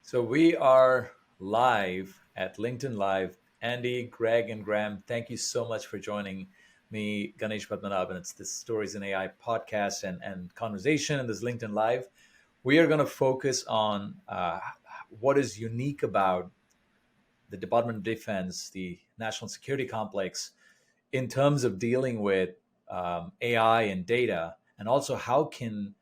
So we are live at LinkedIn Live. Andy, Greg, and Graham, thank you so much for joining me, Ganesh Padmanabhan. It's this Stories in AI podcast and conversation in this LinkedIn Live. We are going to focus on what is unique about the Department of Defense, the national security complex, in terms of dealing with AI and data, and also how can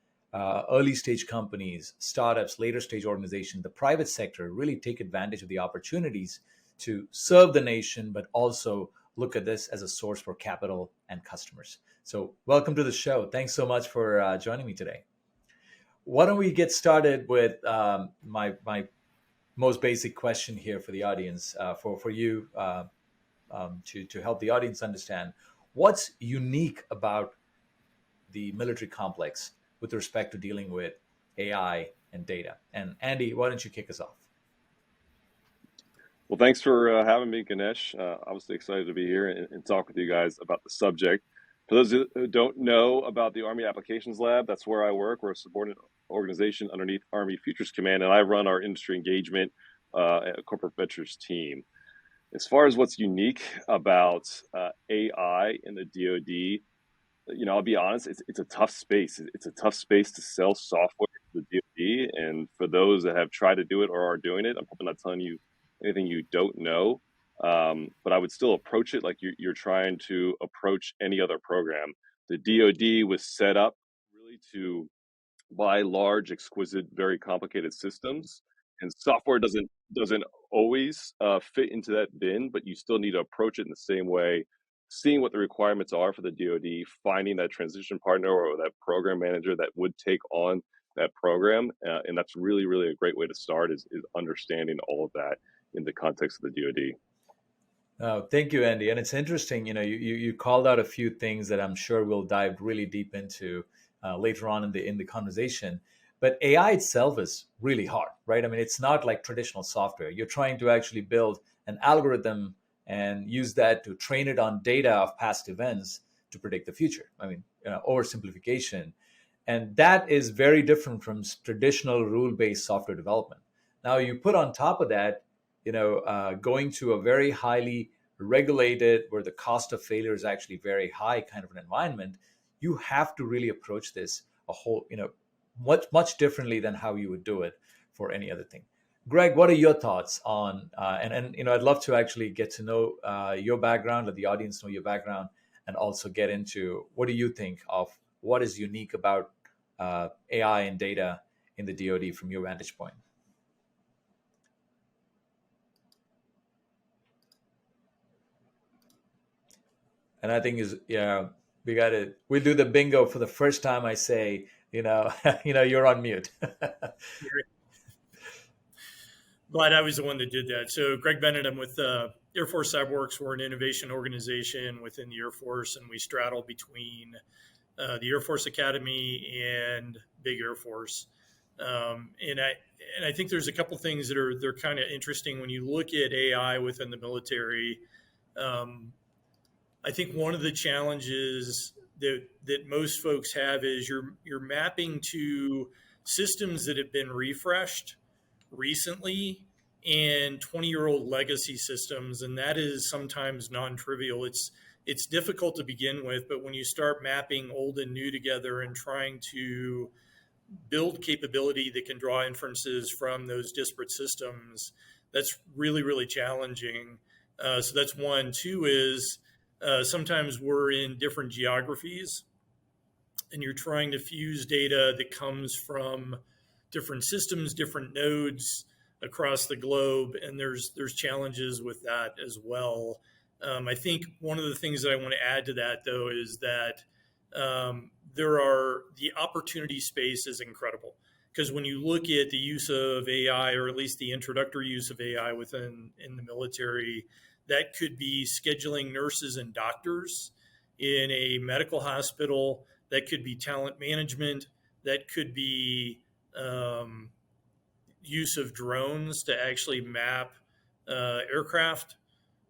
early stage companies, startups, later stage organizations, the private sector really take advantage of the opportunities to serve the nation, but also look at this as a source for capital and customers. So, welcome to the show. Thanks so much for joining me today. Why don't we get started with my most basic question here for the audience, for you, to help the audience understand what's unique about the military complex with respect to dealing with AI and data. And Andy, why don't you kick us off? Well, thanks for having me, Ganesh. Obviously excited to be here and talk with you guys about the subject. For those who don't know about the Army Applications Lab, that's where I work. We're a subordinate organization underneath Army Futures Command, and I run our industry engagement corporate ventures team. As far as what's unique about AI in the DoD, I'll be honest, it's a tough space. It's a tough space to sell software to the DoD, and for those that have tried to do it or are doing it, I'm hoping not telling you anything you don't know. But I would still approach it like you're trying to approach any other program. The DoD was set up really to buy large, exquisite, very complicated systems, and software doesn't always fit into that bin, but you still need to approach it in the same way, seeing what the requirements are for the DoD, finding that transition partner or that program manager that would take on that program, and that's really, really a great way to start is understanding all of that in the context of the DoD. Oh, thank you, Andy. And it's interesting, you called out a few things that I'm sure we'll dive really deep into later on in the conversation. But AI itself is really hard, right? I mean, it's not like traditional software. You're trying to actually build an algorithm and use that to train it on data of past events to predict the future. I mean, oversimplification. And that is very different from traditional rule-based software development. Now, you put on top of that, going to a very highly regulated, where the cost of failure is actually very high kind of an environment, you have to really approach this a whole, much differently than how you would do it for any other thing. Greg, what are your thoughts on, and I'd love to actually get to know your background, let the audience know your background, and also get into what do you think of what is unique about AI and data in the DoD from your vantage point? And I think we'll do the bingo for the first time I say, you're on mute. Glad I was the one that did that. So Greg Bennett, I'm with Air Force CyberWorks. We're an innovation organization within the Air Force, and we straddle between the Air Force Academy and Big Air Force. And I think there's a couple things they're kind of interesting when you look at AI within the military. I think one of the challenges that most folks have is you're mapping to systems that have been refreshed recently and 20-year-old legacy systems, and that is sometimes non-trivial. It's difficult to begin with, but when you start mapping old and new together and trying to build capability that can draw inferences from those disparate systems, that's really, really challenging. So that's one. Two is sometimes we're in different geographies and you're trying to fuse data that comes from different systems, different nodes across the globe, and there's challenges with that as well. I think one of the things that I want to add to that, though, is that the opportunity space is incredible, because when you look at the use of AI, or at least the introductory use of AI in the military, that could be scheduling nurses and doctors in a medical hospital. That could be talent management. That could be use of drones to actually map aircraft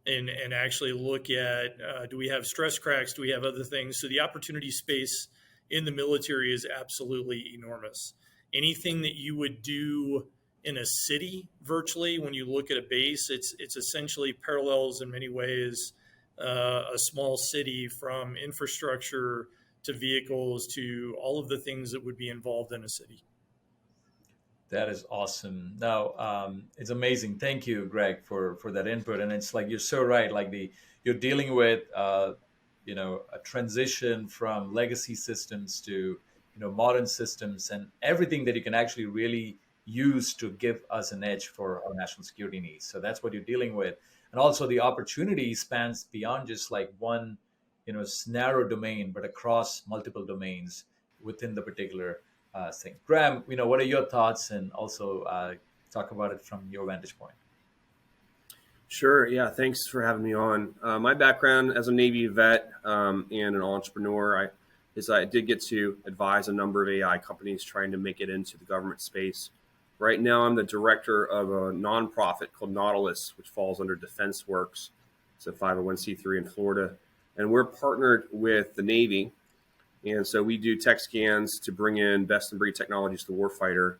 and actually look at do we have stress cracks? Do we have other things? So the opportunity space in the military is absolutely enormous. Anything that you would do in a city virtually. When you look at a base, it's essentially parallels in many ways a small city, from infrastructure to vehicles to all of the things that would be involved in a city. That is awesome. Now, it's amazing. Thank you, Greg, for that input. And it's like you're so right. Like you're dealing with a transition from legacy systems to modern systems, and everything that you can actually really use to give us an edge for our national security needs. So that's what you're dealing with, and also the opportunity spans beyond just like one narrow domain, but across multiple domains within the particular thing. Graham, what are your thoughts, and also talk about it from your vantage point. Sure. Yeah. Thanks for having me on. My background as a Navy vet and an entrepreneur, I did get to advise a number of AI companies trying to make it into the government space. Right now, I'm the director of a nonprofit called Nautilus, which falls under Defense Works. It's a 501c3 in Florida. And we're partnered with the Navy. And so we do tech scans to bring in best in breed technologies to the warfighter.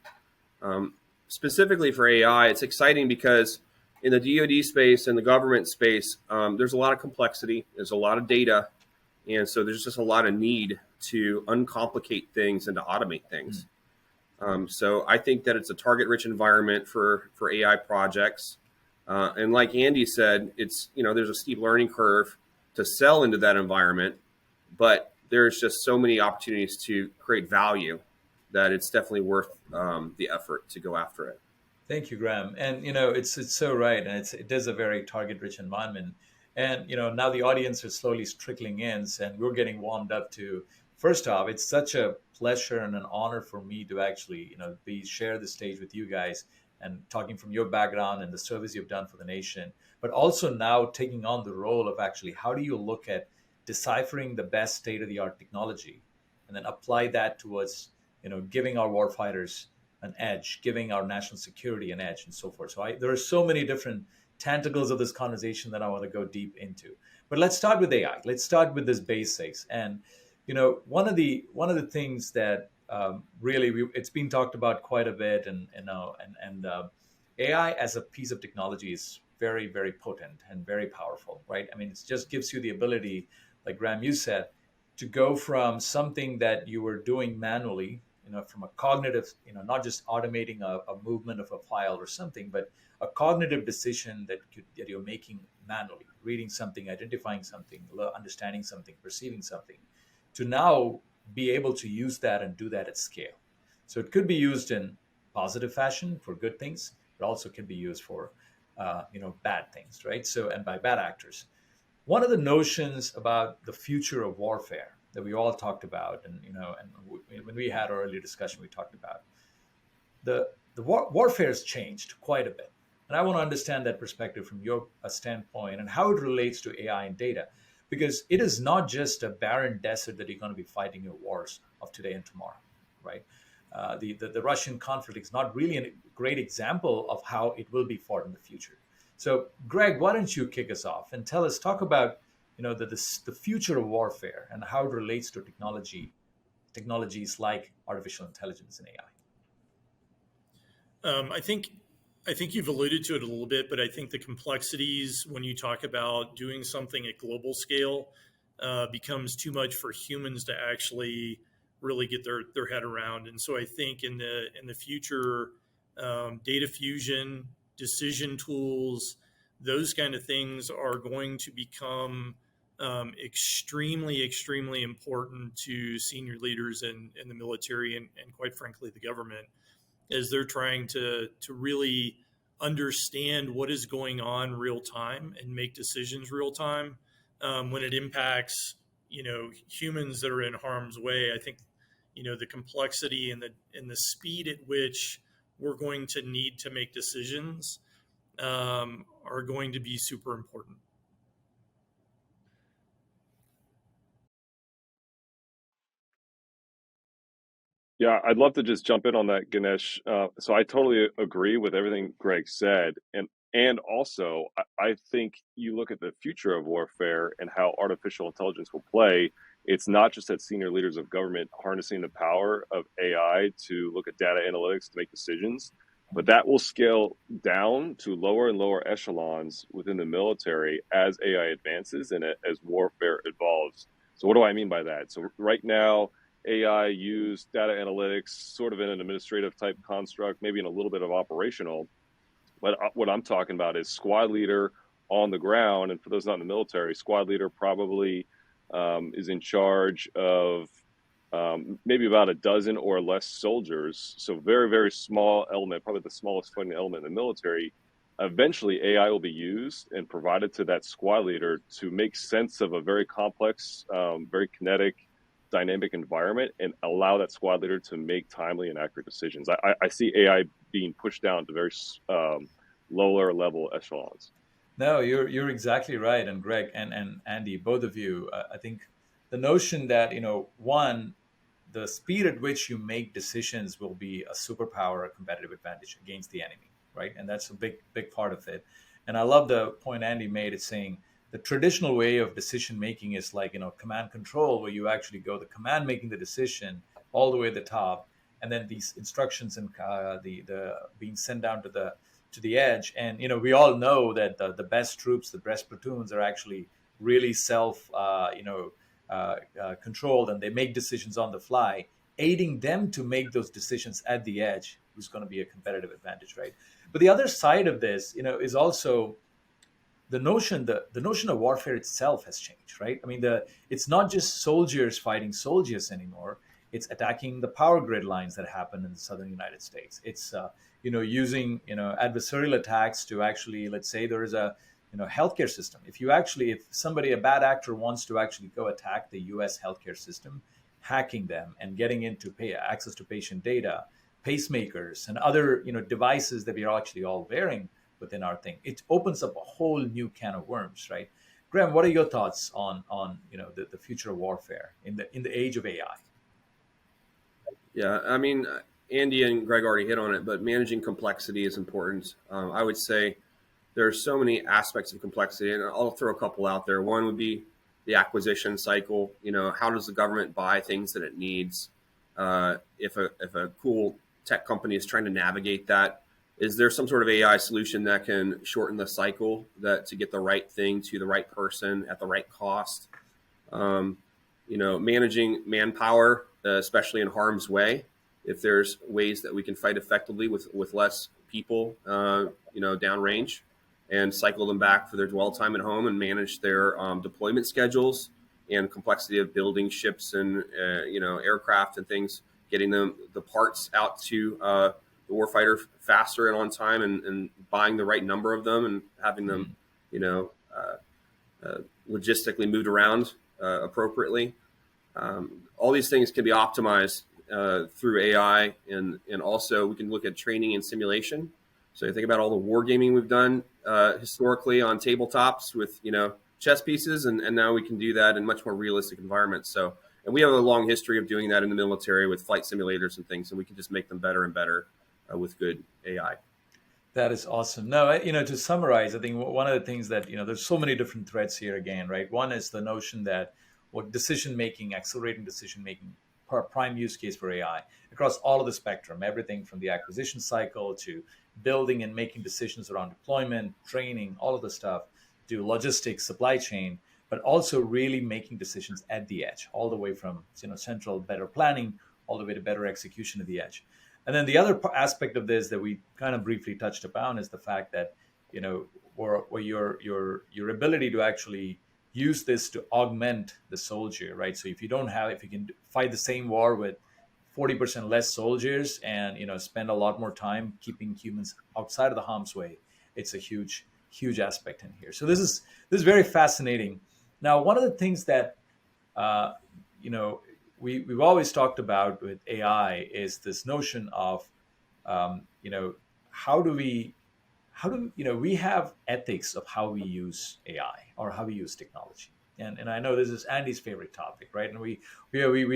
Specifically for AI, it's exciting because in the DoD space and the government space, there's a lot of complexity. There's a lot of data. And so there's just a lot of need to uncomplicate things and to automate things. So I think that it's a target-rich environment for AI projects. And like Andy said, it's there's a steep learning curve to sell into that environment, but there's just so many opportunities to create value that it's definitely worth the effort to go after it. Thank you, Graham. And it's so right, and it is a very target-rich environment. And now the audience is slowly trickling in, and we're getting warmed up to. First off, it's such a pleasure and an honor for me to actually share the stage with you guys and talking from your background and the service you've done for the nation, but also now taking on the role of actually how do you look at deciphering the best state-of-the-art technology and then apply that towards giving our warfighters an edge, giving our national security an edge, and so forth. So there are so many different tentacles of this conversation that I want to go deep into. But let's start with AI. Let's start with this basics. And one of the things that really it's been talked about quite a bit, and AI as a piece of technology is very, very potent and very powerful, right? I mean, it just gives you the ability, like Graham, you said, to go from something that you were doing manually, from a cognitive, not just automating a movement of a file or something, but a cognitive decision that you're making manually, reading something, identifying something, understanding something, perceiving something, to now be able to use that and do that at scale. So it could be used in positive fashion for good things, but also can be used for bad things, right? So, and by bad actors. One of the notions about the future of warfare that we all talked about, and when we had our earlier discussion, we talked about the warfare has changed quite a bit, and I want to understand that perspective from your standpoint and how it relates to AI and data, because it is not just a barren desert that you're going to be fighting your wars of today and tomorrow, right? The Russian conflict is not really a great example of how it will be fought in the future. So, Greg, why don't you kick us off and talk about the future of warfare and how it relates to technologies like artificial intelligence and AI. I think you've alluded to it a little bit, but I think the complexities when you talk about doing something at global scale becomes too much for humans to actually really get their head around. And so I think in the future, data fusion, decision tools, those kind of things are going to become extremely, extremely important to senior leaders in the military and quite frankly, the government, as they're trying to really understand what is going on real time and make decisions real time when it impacts humans that are in harm's way. I think the complexity and the speed at which we're going to need to make decisions are going to be super important. Yeah, I'd love to just jump in on that, Ganesh. So I totally agree with everything Greg said, and also I think you look at the future of warfare and how artificial intelligence will play. It's not just that senior leaders of government harnessing the power of AI to look at data analytics to make decisions, But that will scale down to lower and lower echelons within the military as AI advances and as warfare evolves. So what do I mean by that? So right now, AI use data analytics sort of in an administrative type construct, maybe in a little bit of operational. But what I'm talking about is squad leader on the ground. And for those not in the military, squad leader probably is in charge of maybe about a dozen or less soldiers. So very, very small element, probably the smallest funding element in the military. Eventually, AI will be used and provided to that squad leader to make sense of a very complex, very kinetic, dynamic environment and allow that squad leader to make timely and accurate decisions. I see AI being pushed down to very lower level echelons. No, you're exactly right, and Greg and Andy, both of you. I think the notion that one, the speed at which you make decisions will be a superpower, a competitive advantage against the enemy, right? And that's a big part of it. And I love the point Andy made. It's saying the traditional way of decision making is like command control, where you actually go the command making the decision all the way to the top, and then these instructions and the being sent down to the edge. And we all know that the best troops, the best platoons, are actually really self controlled, and they make decisions on the fly. Aiding them to make those decisions at the edge is going to be a competitive advantage, right? But the other side of this, is also the notion of warfare itself has changed, right? I mean, it's not just soldiers fighting soldiers anymore. It's attacking the power grid lines that happen in the southern United States. It's using adversarial attacks to actually, let's say there is a healthcare system. If somebody, a bad actor, wants to actually go attack the U.S. healthcare system, hacking them and getting into access to patient data, pacemakers, and other devices that we are actually all wearing within our thing, it opens up a whole new can of worms, right? Graham, what are your thoughts on the future of warfare in the age of AI? Yeah, I mean, Andy and Greg already hit on it, but managing complexity is important. I would say there are so many aspects of complexity, and I'll throw a couple out there. One would be the acquisition cycle. How does the government buy things that it needs? If a cool tech company is trying to navigate that, is there some sort of AI solution that can shorten the cycle to get the right thing to the right person at the right cost? Managing manpower, especially in harm's way. If there's ways that we can fight effectively with less people, downrange, and cycle them back for their dwell time at home and manage their deployment schedules and complexity of building ships and aircraft and things, getting the parts out to the warfighter faster and on time, and buying the right number of them and having them, logistically moved around appropriately. All these things can be optimized through AI, and also we can look at training and simulation. So you think about all the wargaming we've done historically on tabletops with chess pieces, and now we can do that in much more realistic environments. So, and we have a long history of doing that in the military with flight simulators and things, and we can just make them better and better with good AI. That is awesome. No, to summarize, I think one of the things that, there's so many different threads here again, right? One is the notion that accelerating decision making, prime use case for AI across all of the spectrum, everything from the acquisition cycle to building and making decisions around deployment, training, all of the stuff, to logistics, supply chain, but also really making decisions at the edge, all the way from central better planning, all the way to better execution at the edge. And then the other aspect of this that we kind of briefly touched upon is the fact that where your ability to actually use this to augment the soldier, right? So if you can fight the same war with 40% less soldiers and spend a lot more time keeping humans outside of the harm's way, it's a huge aspect in here. So this is very fascinating. Now, one of the things that we've always talked about with AI is this notion of how do we have ethics of how we use AI or how we use technology. And I know this is Andy's favorite topic, right? And we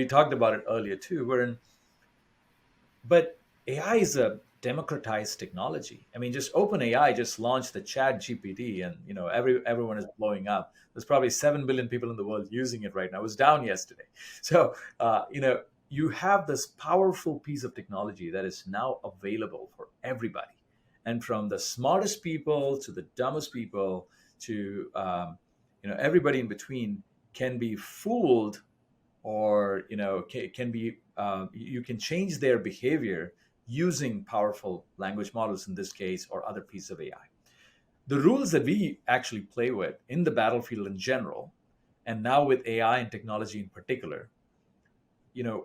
talked about it earlier too. But AI is a democratized technology. I mean, just OpenAI just launched the Chat GPT, and everyone is blowing up. There's probably 7 billion people in the world using it right now. It was down yesterday. So you have this powerful piece of technology that is now available for everybody, and from the smartest people to the dumbest people to everybody in between can be fooled, or can be you can change their behavior using powerful language models in this case, or other pieces of AI. The rules that we actually play with in the battlefield in general, and now with AI and technology in particular,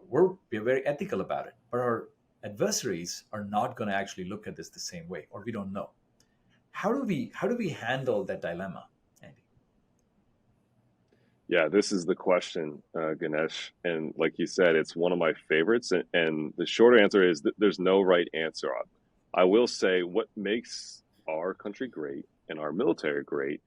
we're very ethical about it, but our adversaries are not going to actually look at this the same way, or we don't know. How do we handle that dilemma, Andy? Yeah, this is the question, Ganesh. And like you said, it's one of my favorites. And the short answer is that there's no right answer on it. I will say what makes our country great and our military great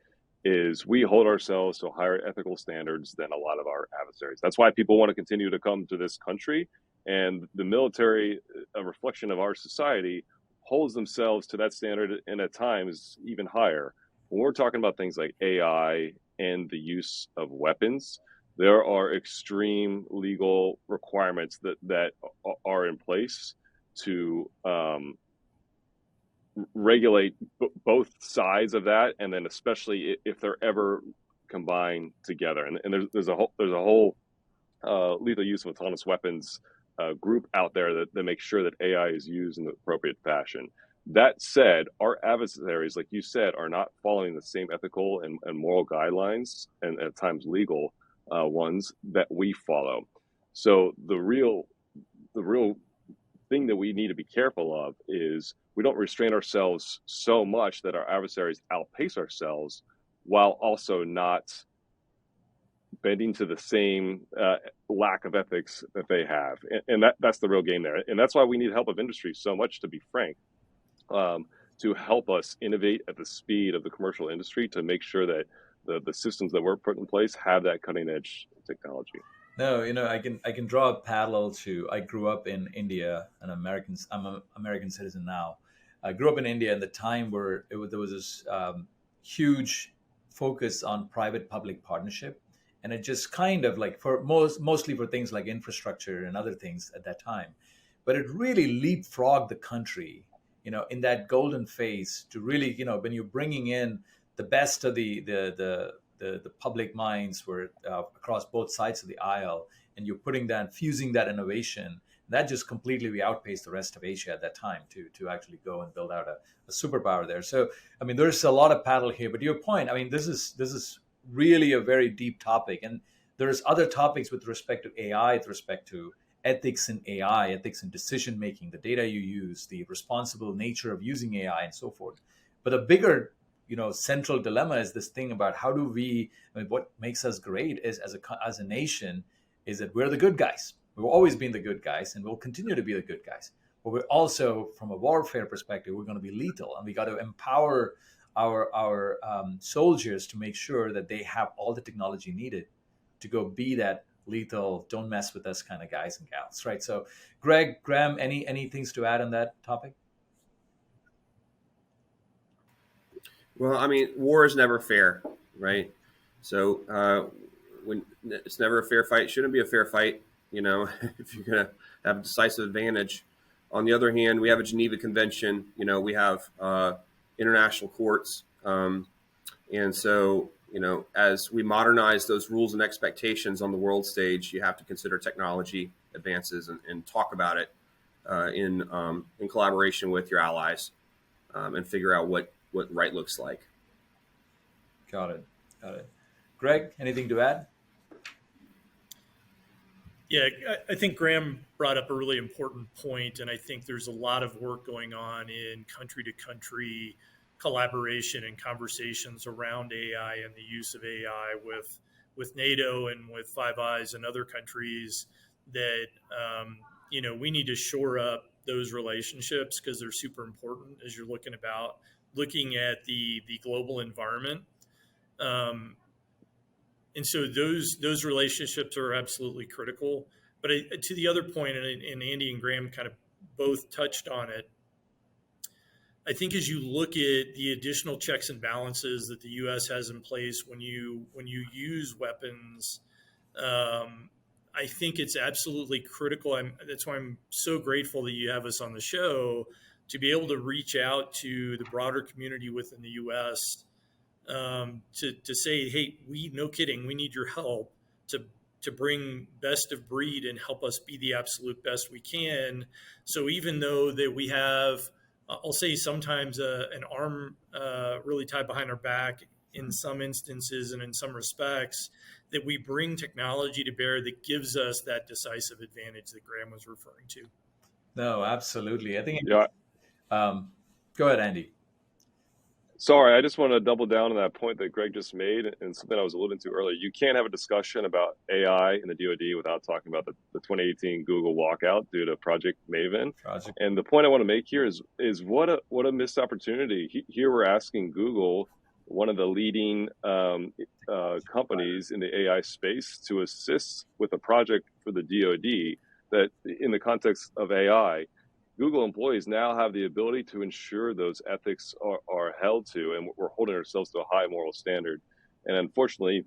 is we hold ourselves to higher ethical standards than a lot of our adversaries. That's why people want to continue to come to this country. And the military, a reflection of our society, holds themselves to that standard and at times even higher. When we're talking about things like AI and the use of weapons, there are extreme legal requirements that are in place to regulate both sides of that, and then especially if they're ever combined together. And there's a whole lethal use of autonomous weapons group out there that makes sure that AI is used in the appropriate fashion. That said, our adversaries, like you said, are not following the same ethical and moral guidelines, and at times legal ones, that we follow. So the real thing that we need to be careful of is we don't restrain ourselves so much that our adversaries outpace ourselves, while also not bending to the same lack of ethics that they have. And that's the real game there. And that's why we need help of industry so much, to be frank, to help us innovate at the speed of the commercial industry, to make sure that the systems that we're putting in place have that cutting edge technology. No, I can draw a parallel to, I grew up in India, and I'm an American citizen now. I grew up in India in the time where there was this huge focus on private-public partnership, and it just kind of like, for mostly for things like infrastructure and other things at that time, but it really leapfrogged the country, in that golden phase, to really, when you're bringing in the best of the public minds were across both sides of the aisle, and you're fusing that innovation, that just completely we outpaced the rest of Asia at that time to actually go and build out a superpower there. So I mean, there's a lot of paddle here, but to your point, I mean, this is really a very deep topic, and there's other topics with respect to AI, with respect to ethics in AI, ethics in decision making, the data you use, the responsible nature of using AI, and so forth. But a bigger central dilemma is this thing about how do we, what makes us great is as a nation is that we're the good guys. We've always been the good guys, and we'll continue to be the good guys. But we're also, from a warfare perspective, we're going to be lethal, and we got to empower our soldiers to make sure that they have all the technology needed to go be that lethal, don't mess with us kind of guys and gals, right? So, Graham, any things to add on that topic? Well, I mean, war is never fair, right? So when it's never a fair fight, it shouldn't be a fair fight. If you're gonna have a decisive advantage. On the other hand, we have a Geneva Convention. We have international courts, and so as we modernize those rules and expectations on the world stage, you have to consider technology advances and talk about it in collaboration with your allies, and figure out what right looks like. Got it. Greg, anything to add? Yeah, I think Graham brought up a really important point, and I think there's a lot of work going on in country to country collaboration and conversations around AI and the use of AI with NATO and with Five Eyes and other countries that we need to shore up those relationships, because they're super important as you're looking at the global environment. And so those relationships are absolutely critical. But to the other point, and Andy and Graham kind of both touched on it, I think as you look at the additional checks and balances that the U.S. has in place when you use weapons I think it's absolutely critical. That's why I'm so grateful that you have us on the show to be able to reach out to the broader community within the U.S. To say, hey, no kidding, we need your help to bring best of breed and help us be the absolute best we can. So even though that we have, I'll say sometimes an arm really tied behind our back in some instances and in some respects, that we bring technology to bear that gives us that decisive advantage that Graham was referring to. No, absolutely. I think. Yeah. Um, Go ahead, Andy. Sorry, I just want to double down on that point that Greg just made and something I was alluding to earlier. You can't have a discussion about AI in the DoD without talking about the 2018 Google walkout due to Project Maven. Project. And the point I want to make here is what a missed opportunity. Here we're asking Google, one of the leading companies in the AI space, to assist with a project for the DoD that, in the context of AI, Google employees now have the ability to ensure those ethics are held to, and we're holding ourselves to a high moral standard. And unfortunately,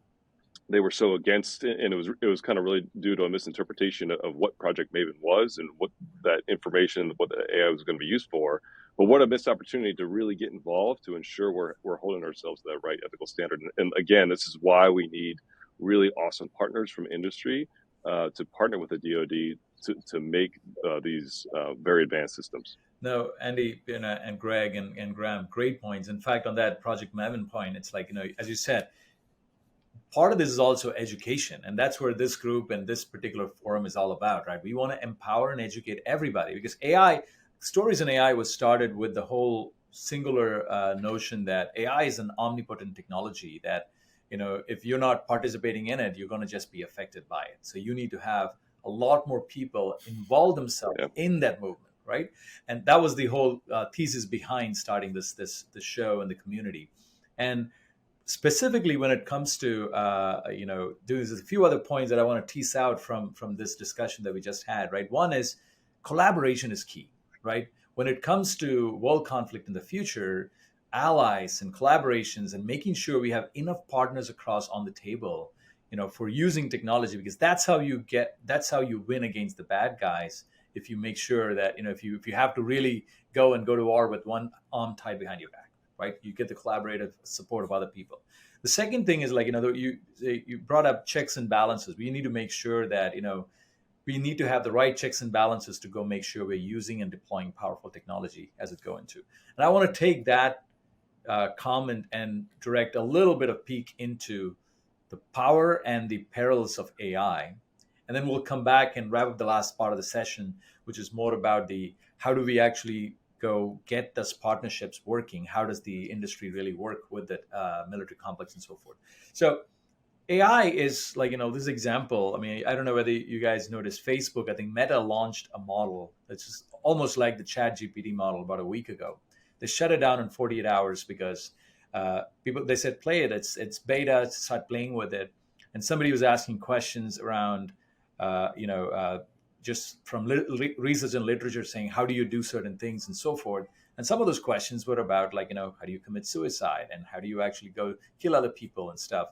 they were so against it, and it was kind of really due to a misinterpretation of what Project Maven was and what that information, what the AI was going to be used for. But what a missed opportunity to really get involved to ensure we're holding ourselves to that right ethical standard. And again, this is why we need really awesome partners from industry to partner with the DoD to make these very advanced systems. No, Andy, and Greg and Graham, great points. In fact, on that Project Maven point, it's like, as you said, part of this is also education. And that's where this group and this particular forum is all about, right? We want to empower and educate everybody, because stories in AI was started with the whole singular notion that AI is an omnipotent technology that, if you're not participating in it, you're going to just be affected by it. So you need to have a lot more people involve themselves in that movement, right? And that was the whole thesis behind starting this show and the community. And specifically when it comes to there's a few other points that I want to tease out from this discussion that we just had, right? One is collaboration is key, right? When it comes to world conflict in the future, allies and collaborations and making sure we have enough partners across on the table, for using technology, because that's how you win against the bad guys. If you make sure that, if you have to really go to war with one arm tied behind your back, right? You get the collaborative support of other people. The second thing is, like, you brought up checks and balances. We need to make sure that, we need to have the right checks and balances to go make sure we're using and deploying powerful technology as it go into. And I want to take that comment and direct a little bit of peek into the power and the perils of AI. And then we'll come back and wrap up the last part of the session, which is more about how do we actually go get those partnerships working? How does the industry really work with the military complex and so forth? So AI is like, this example. I mean, I don't know whether you guys noticed Facebook. I think Meta launched a model that's just almost like the Chat GPT model about a week ago. They shut it down in 48 hours because they said, play it. It's beta. Start playing with it. And somebody was asking questions around, just from research and literature, saying, how do you do certain things and so forth. And some of those questions were about, like, how do you commit suicide and how do you actually go kill other people and stuff.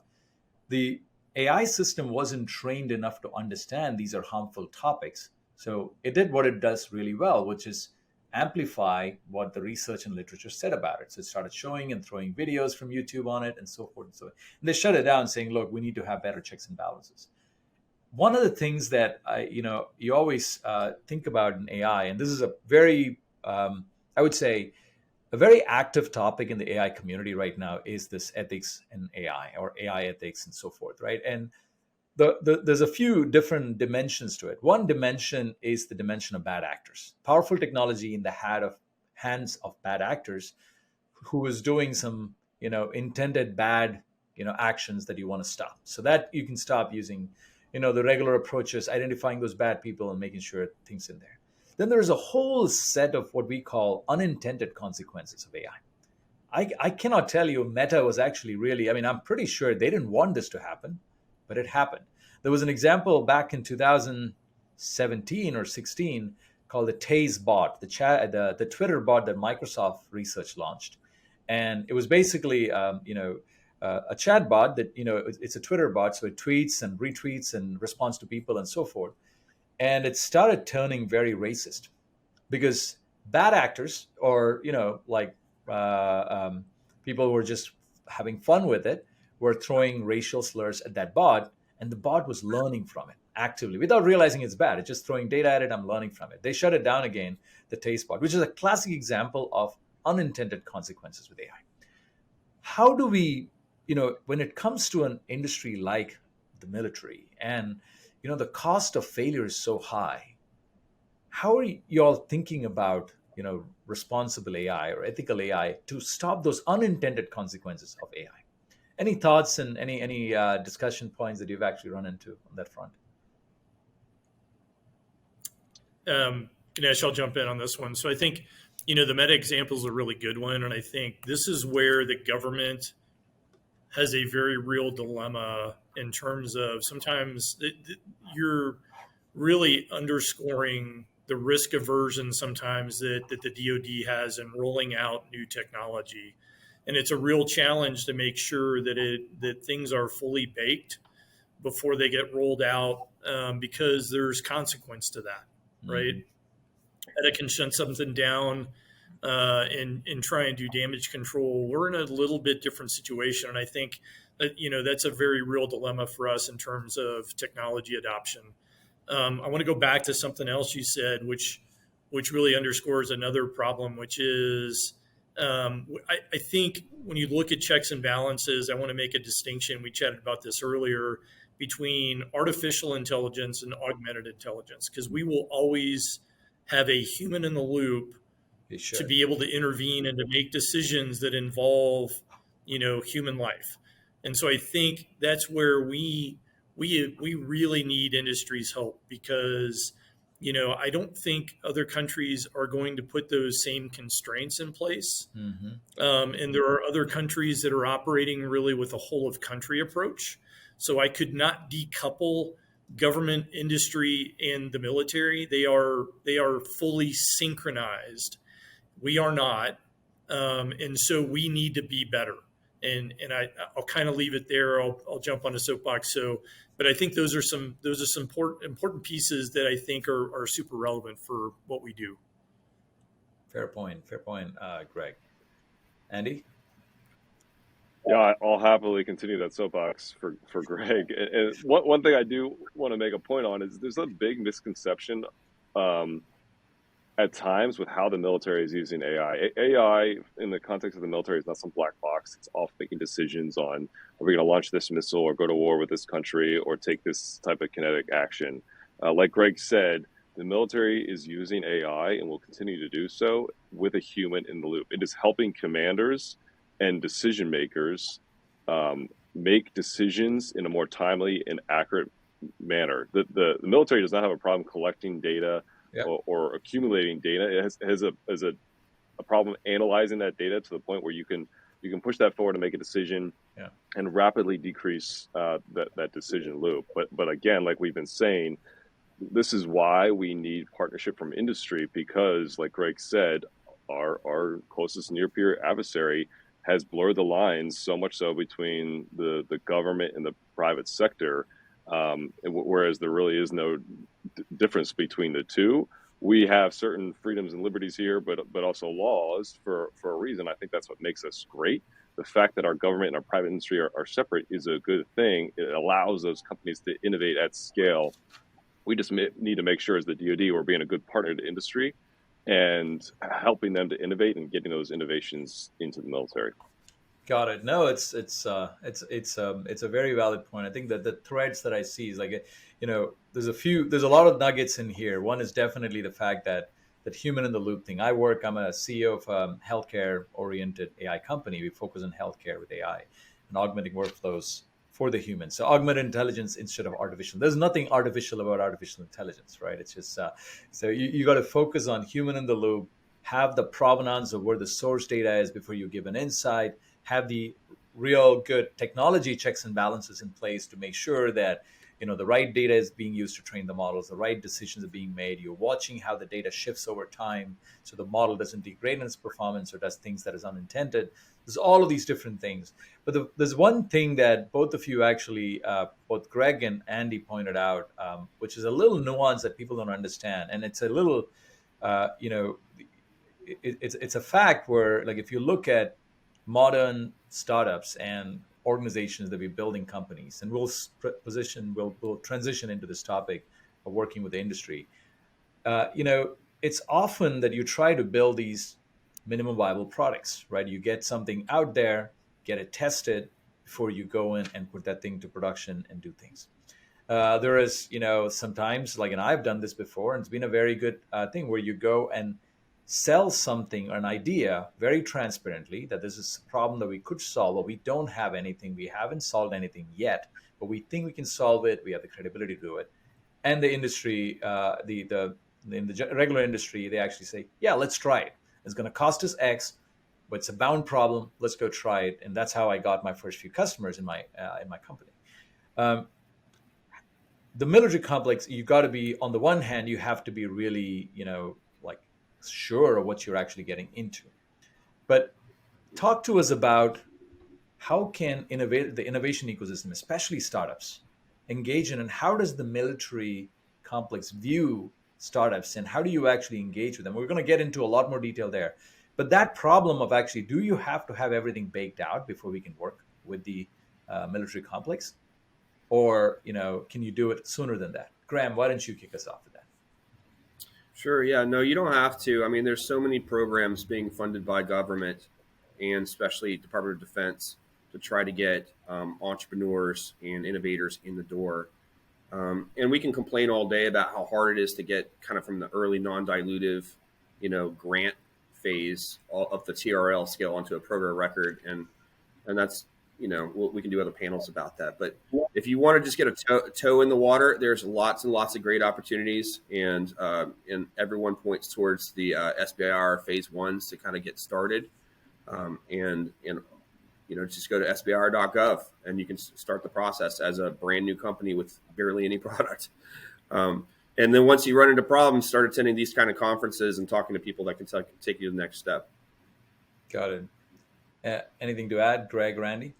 The AI system wasn't trained enough to understand these are harmful topics. So it did what it does really well, which is amplify what the research and literature said about it. So it started showing and throwing videos from YouTube on it and so forth and so on. And they shut it down saying, look, we need to have better checks and balances. One of the things that you always think about in AI, and this is a very, I would say, a very active topic in the AI community right now, is this ethics in AI, or AI ethics and so forth, right? And there's a few different dimensions to it. One dimension is the dimension of bad actors. Powerful technology in the hands of bad actors who is doing some, intended bad, actions that you want to stop. So that you can stop using, the regular approaches, identifying those bad people and making sure things in there. Then there's a whole set of what we call unintended consequences of AI. I cannot tell you Meta was actually really, I'm pretty sure they didn't want this to happen, but it happened. There was an example back in 2017 or 16 called the Taze bot, the Twitter bot that Microsoft Research launched. And it was basically, a chat bot that, it's a Twitter bot, so it tweets and retweets and responds to people and so forth. And it started turning very racist because bad actors, or like people who were just having fun with it, were throwing racial slurs at that bot, and the bot was learning from it actively without realizing it's bad. It's just throwing data at it. I'm learning from it. They shut it down again, the taste bot, which is a classic example of unintended consequences with AI. How do we, when it comes to an industry like the military, and the cost of failure is so high, how are you all thinking about responsible AI or ethical AI to stop those unintended consequences of AI? Any thoughts and any discussion points that you've actually run into on that front? Ganesh, I'll jump in on this one. So I think, the meta example is a really good one. And I think this is where the government has a very real dilemma in terms of sometimes you're really underscoring the risk aversion sometimes that the DoD has in rolling out new technology. And it's a real challenge to make sure that things are fully baked before they get rolled out, because there's consequence to that, right? That can shut something down and try and do damage control. We're in a little bit different situation, and I think that that's a very real dilemma for us in terms of technology adoption. I want to go back to something else you said, which really underscores another problem, which is I think when you look at checks and balances, I want to make a distinction. We chatted about this earlier between artificial intelligence and augmented intelligence, because we will always have a human in the loop to be able to intervene and to make decisions that involve, human life. And so I think that's where we really need industry's help, because, I don't think other countries are going to put those same constraints in place. And there are other countries that are operating really with a whole of country approach. So I could not decouple government, industry, and the military. They are fully synchronized. We are not. And so we need to be better. And I'll kind of leave it there. I'll jump on a soapbox. But I think those are some important pieces that I think are super relevant for what we do. Fair point, Greg. Andy? Yeah, I'll happily continue that soapbox for Greg. And one thing I do want to make a point on is there's a big misconception at times with how the military is using AI. AI in the context of the military is not some black box. It's off making decisions on, are we going to launch this missile or go to war with this country or take this type of kinetic action? Like Greg said, the military is using AI and will continue to do so with a human in the loop. It is helping commanders and decision makers make decisions in a more timely and accurate manner. The military does not have a problem collecting data or accumulating data. It has a problem analyzing that data to the point where you can push that forward and make a decision and rapidly decrease that decision loop. But again, like we've been saying, this is why we need partnership from industry, because like Greg said, our closest near peer adversary has blurred the lines so much so between the government and the private sector, whereas there really is no difference between the two. We have certain freedoms and liberties here, but also laws for a reason. I think that's what makes us great. The fact that our government and our private industry are separate is a good thing. It allows those companies to innovate at scale. We just need to make sure as the DoD we're being a good partner to industry and helping them to innovate and getting those innovations into the military. Got it. No, it's a very valid point. I think that the threads that I see is like, there's a lot of nuggets in here. One is definitely the fact that human in the loop thing. I'm a CEO of a healthcare oriented AI company. We focus on healthcare with AI and augmenting workflows for the human. So augmented intelligence instead of artificial. There's nothing artificial about artificial intelligence, right? It's just, so you got to focus on human in the loop, have the provenance of where the source data is before you give an insight, have the real good technology checks and balances in place to make sure that the right data is being used to train the models, the right decisions are being made. You're watching how the data shifts over time, so the model doesn't degrade in its performance or does things that is unintended. There's all of these different things. But there's one thing that both of you actually, both Greg and Andy pointed out, which is a little nuance that people don't understand, and it's a little, it's a fact where, like, if you look at modern startups and organizations that be building companies, and we'll transition into this topic of working with the industry. It's often that you try to build these minimum viable products, right? You get something out there, get it tested before you go in and put that thing to production and do things. There is, sometimes, like, and I've done this before, and it's been a very good thing where you go and sell something or an idea very transparently that this is a problem that we could solve, but we don't have anything, we haven't solved anything yet, but we think we can solve it, we have the credibility to do it. And the industry, in the regular industry, they actually say, yeah, let's try it. It's going to cost us X, but it's a bound problem. Let's go try it. And that's how I got my first few customers in my company. The military complex, you got to be, on the one hand, you have to be really, like, sure of what you're actually getting into. But talk to us about how can the innovation ecosystem, especially startups, engage in, and how does the military complex view startups, and how do you actually engage with them? We're going to get into a lot more detail there. But that problem of actually, do you have to have everything baked out before we can work with the military complex? Or, can you do it sooner than that? Graham, why don't you kick us off with that? Sure. Yeah. No, you don't have to. I mean, there's so many programs being funded by government and especially Department of Defense to try to get entrepreneurs and innovators in the door. And we can complain all day about how hard it is to get kind of from the early non-dilutive, grant phase of the TRL scale onto a program record. And that's, we can do other panels about that. But if you want to just get a toe in the water, there's lots and lots of great opportunities. And everyone points towards the SBIR phase ones to kind of get started. Just go to sbir.gov and you can start the process as a brand new company with barely any product. And then once you run into problems, start attending these kind of conferences and talking to people that can take you to the next step. Got it. Anything to add, Greg, Randy?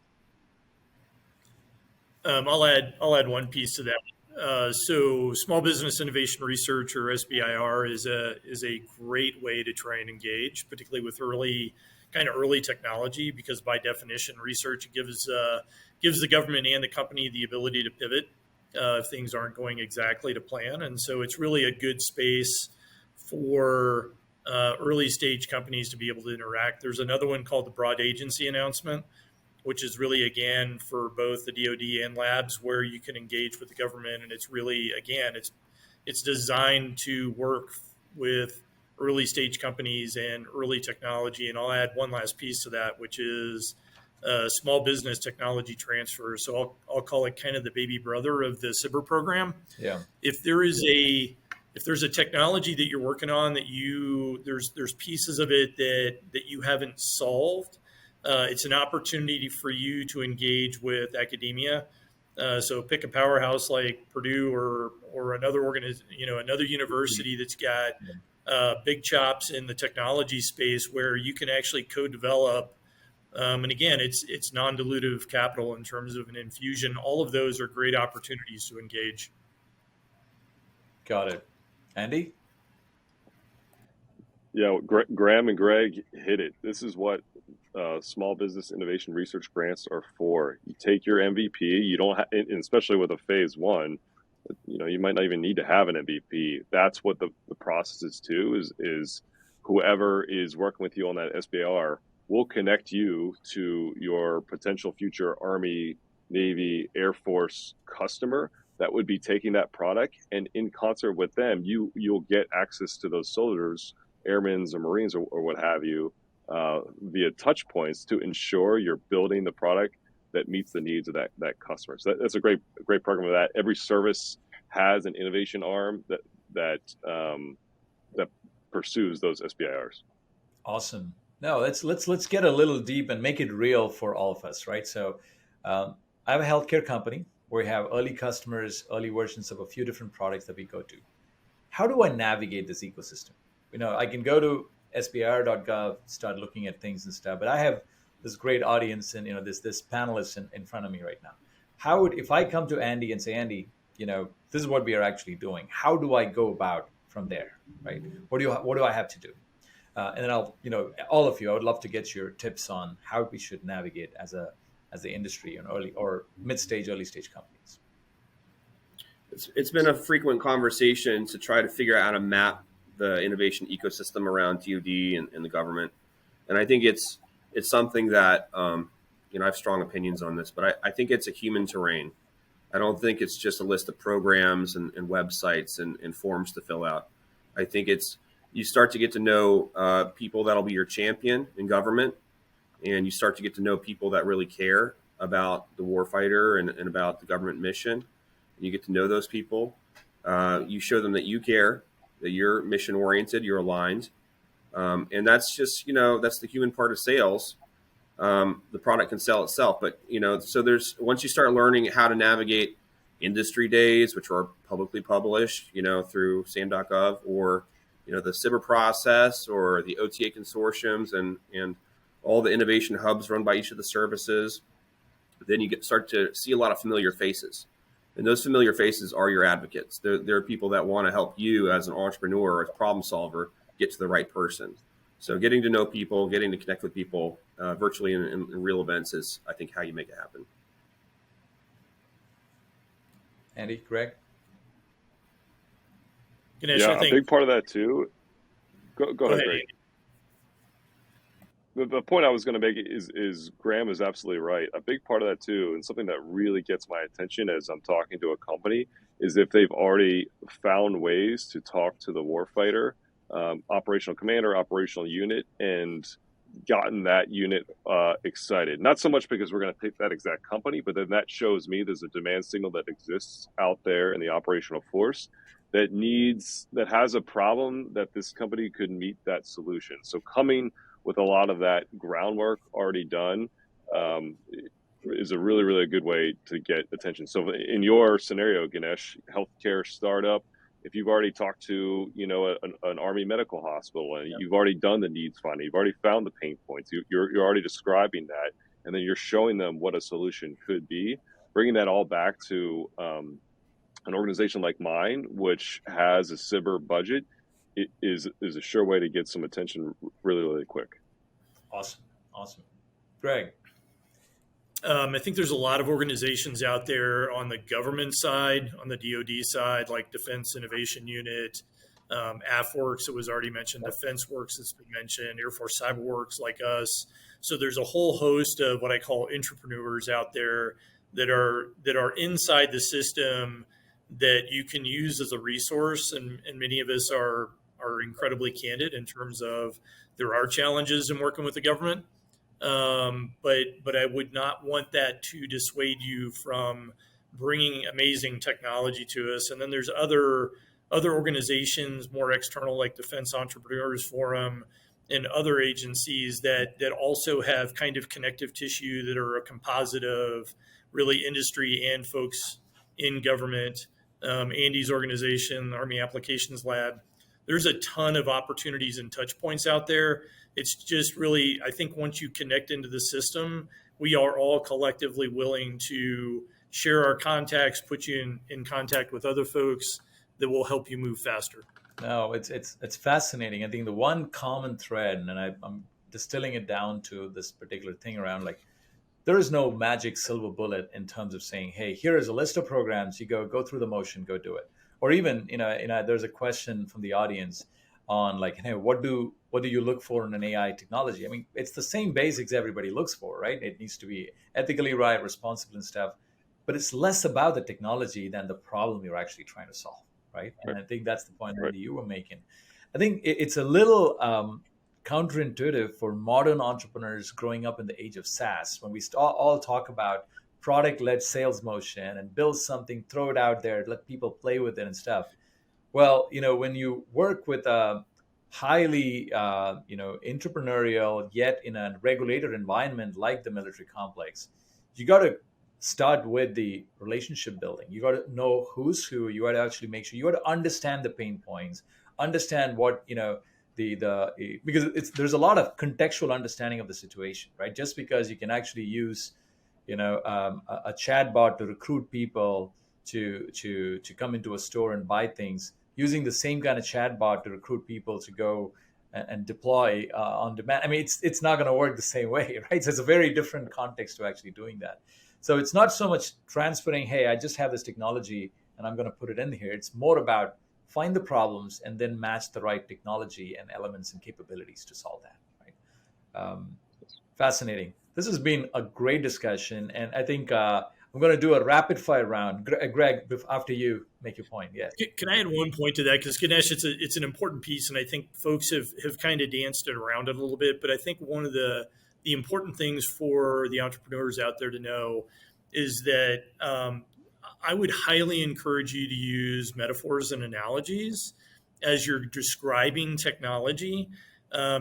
I'll add one piece to that. So Small Business Innovation Research, or SBIR, is a great way to try and engage, particularly with early technology, because by definition, research gives the government and the company the ability to pivot if things aren't going exactly to plan. And so it's really a good space for early stage companies to be able to interact. There's another one called the Broad Agency Announcement, which is really, again, for both the DoD and labs, where you can engage with the government. And it's really, again, it's designed to work with early stage companies and early technology. And I'll add one last piece to that, which is small business technology transfer. So I'll call it kind of the baby brother of the SBIR program. Yeah. If there's a technology that you're working on that there's pieces of it that you haven't solved, it's an opportunity for you to engage with academia. So pick a powerhouse like Purdue or another another university that's got big chops in the technology space where you can actually co-develop. And again, it's non-dilutive capital in terms of an infusion. All of those are great opportunities to engage. Got it. Andy? Yeah, Graham and Greg hit it. This is what small business innovation research grants are for. You take your MVP. You don't have, and especially with a phase one, you might not even need to have an MVP. That's what the process is too. Is whoever is working with you on that SBIR will connect you to your potential future Army, Navy, Air Force customer that would be taking that product, and in concert with them, you'll get access to those soldiers, airmen or Marines or what have you, via touch points to ensure you're building the product that meets the needs of that customer. So that's a great program of that. Every service has an innovation arm that pursues those SBIRs. Awesome. No, let's get a little deep and make it real for all of us, right? So, I have a healthcare company where we have early customers, early versions of a few different products that we go to. How do I navigate this ecosystem? I can go to sbir.gov, start looking at things and stuff, but I have this great audience and this panelist in front of me right now. How would if I come to Andy and say, Andy, this is what we are actually doing. How do I go about from there, right? What do I have to do? And then all of you, I would love to get your tips on how we should navigate as the industry in early or mid-stage, early stage companies. It's been a frequent conversation to try to figure out how to map the innovation ecosystem around DoD and the government, and I think it's something that I have strong opinions on this, but I think it's a human terrain. I don't think it's just a list of programs and websites and forms to fill out. I think you start to get to know people that'll be your champion in government, and you start to get to know people that really care about the warfighter and about the government mission. You get to know those people. You show them that you care, that you're mission oriented, you're aligned, and that's just that's the human part of sales. The product can sell itself, but so once you start learning how to navigate industry days, which are publicly published, through SAM.gov, or the CIBR process, or the OTA consortiums, and all the innovation hubs run by each of the services, then you start to see a lot of familiar faces. And those familiar faces are your advocates. They're people that want to help you as an entrepreneur or as a problem solver get to the right person. So getting to know people, getting to connect with people virtually in real events is, I think, how you make it happen. Andy, Greg? Ganesh, Yeah, I think, a big part of that too. Go go ahead, ahead, Greg. Andy. The point I was going to make is Graham is absolutely right. A big part of that too, and something that really gets my attention as I'm talking to a company, is if they've already found ways to talk to the warfighter, operational commander, operational unit, and gotten that unit excited. Not so much because we're going to pick that exact company, but then that shows me there's a demand signal that exists out there in the operational force that has a problem that this company could meet that solution. So coming with a lot of that groundwork already done is a really, really good way to get attention. So in your scenario, Ganesh, healthcare startup, if you've already talked to an Army medical hospital and you've already done the needs finding, you've already found the pain points, you're already describing that, and then you're showing them what a solution could be, bringing that all back to an organization like mine, which has a CIBR budget, it is a sure way to get some attention really, really quick. Awesome. Greg? I think there's a lot of organizations out there on the government side, on the DoD side, like Defense Innovation Unit, AFWorks, it was already mentioned, Defense Works has been mentioned, Air Force Cyber Works, like us. So there's a whole host of what I call entrepreneurs out there that are inside the system that you can use as a resource, and many of us are incredibly candid in terms of there are challenges in working with the government. But I would not want that to dissuade you from bringing amazing technology to us. And then there's other organizations, more external, like Defense Entrepreneurs Forum and other agencies that also have kind of connective tissue that are a composite of really industry and folks in government. Andy's organization, Army Applications Lab. There's a ton of opportunities and touch points out there. It's just really, I think once you connect into the system, we are all collectively willing to share our contacts, put you in contact with other folks that will help you move faster. No, it's fascinating. I think the one common thread, and I'm distilling it down to this particular thing around, like, there is no magic silver bullet in terms of saying, hey, here is a list of programs, you go through the motion, go do it. Or even, there's a question from the audience on, like, hey, what do you look for in an AI technology? I mean, it's the same basics everybody looks for, right? It needs to be ethically right, responsible and stuff, but it's less about the technology than the problem you're actually trying to solve, right? And I think that's the point that you were making. I think it's a little counterintuitive for modern entrepreneurs growing up in the age of SaaS, when we all talk about product-led sales motion and build something, throw it out there, let people play with it and stuff. Well, when you work with a highly entrepreneurial, yet in a regulated environment like the military complex, you got to start with the relationship building. You got to know who's who. You got to actually make sure you got to understand the pain points, understand what because there's a lot of contextual understanding of the situation, right? Just because you can actually use a chat bot to recruit people to come into a store and buy things, using the same kind of chat bot to recruit people to go and deploy on demand. I mean, it's not going to work the same way, right? So it's a very different context to actually doing that. So it's not so much transferring, hey, I just have this technology and I'm going to put it in here. It's more about find the problems and then match the right technology and elements and capabilities to solve that, right? Fascinating. This has been a great discussion, and I think I'm going to do a rapid fire round. Greg, after you make your point, yes. Can I add one point to that? Because Ganesh, it's an important piece, and I think folks have kind of danced it around it a little bit. But I think one of the important things for the entrepreneurs out there to know is that I would highly encourage you to use metaphors and analogies as you're describing technology.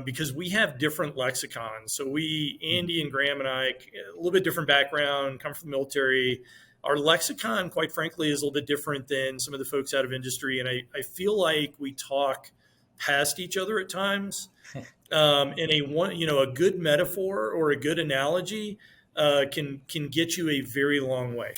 Because we have different lexicons. So Andy and Graham and I, a little bit different background, come from the military. Our lexicon, quite frankly, is a little bit different than some of the folks out of industry. And I feel like we talk past each other at times. And a good metaphor or a good analogy can get you a very long way.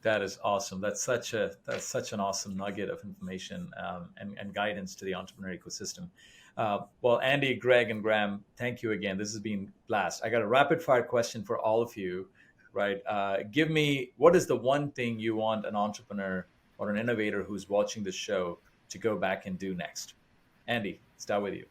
That is awesome. That's such an awesome nugget of information and guidance to the entrepreneur ecosystem. Well, Andy, Greg, and Graham, thank you again. This has been a blast. I got a rapid fire question for all of you, right? Give me, what is the one thing you want an entrepreneur or an innovator who's watching the show to go back and do next? Andy, start with you.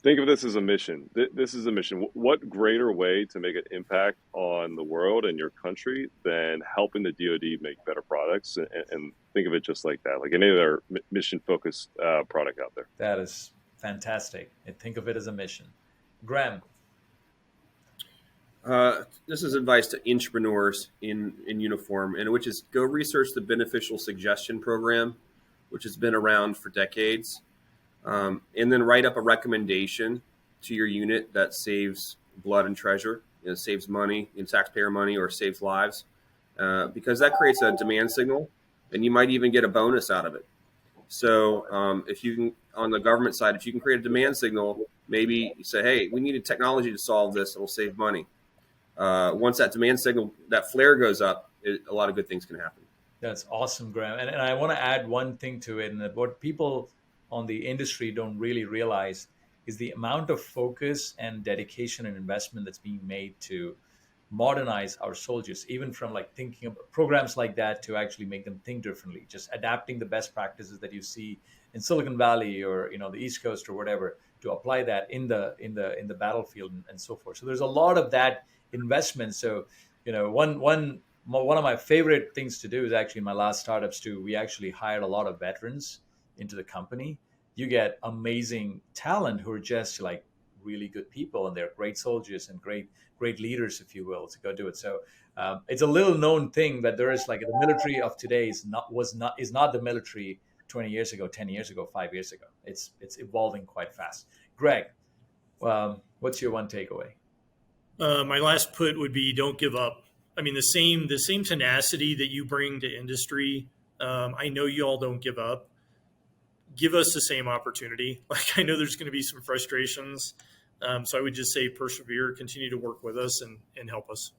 Think of this as a mission. This is a mission. What greater way to make an impact on the world and your country than helping the DoD make better products? And think of it just like that, like any other mission-focused product out there. That is fantastic. And think of it as a mission. Graham. This is advice to entrepreneurs in uniform, and which is go research the Beneficial Suggestion Program, which has been around for decades. And then write up a recommendation to your unit that saves blood and treasure, saves money in taxpayer money or saves lives, because that creates a demand signal, and you might even get a bonus out of it. So if you can, on the government side, if you can create a demand signal, maybe you say, hey, we need a technology to solve this, it'll save money. Once that demand signal, that flare goes up, a lot of good things can happen. That's awesome, Graham. And I want to add one thing to it, and that what people on the industry don't really realize is the amount of focus and dedication and investment that's being made to modernize our soldiers, even from like thinking of programs like that to actually make them think differently, just adapting the best practices that you see in Silicon Valley or the East Coast or whatever, to apply that in the battlefield and so forth. So there's a lot of that investment. So one of my favorite things to do is actually in my last startups too, we actually hired a lot of veterans into the company. You get amazing talent who are just like really good people, and they're great soldiers and great leaders, if you will, to go do it. So it's a little known thing that there is like the military of today is not the military 20 years ago, 10 years ago, 5 years ago. It's evolving quite fast. Greg, what's your one takeaway? My last put would be don't give up. I mean, the same tenacity that you bring to industry. I know you all don't give up. Give us the same opportunity. Like, I know there's going to be some frustrations. So I would just say persevere, continue to work with us and help us.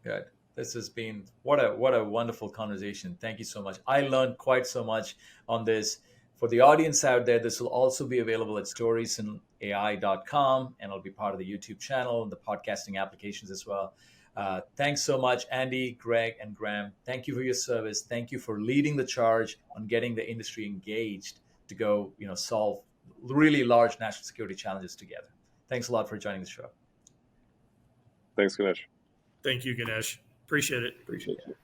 Good. This has been what a wonderful conversation. Thank you so much. I learned quite so much on this. For the audience out there, this will also be available at storiesinai.com, and it'll be part of the YouTube channel and the podcasting applications as well. Thanks so much, Andy, Greg, and Graham. Thank you for your service. Thank you for leading the charge on getting the industry engaged to go, solve really large national security challenges together. Thanks a lot for joining the show. Thanks, Ganesh. Thank you, Ganesh. Appreciate it. Appreciate it.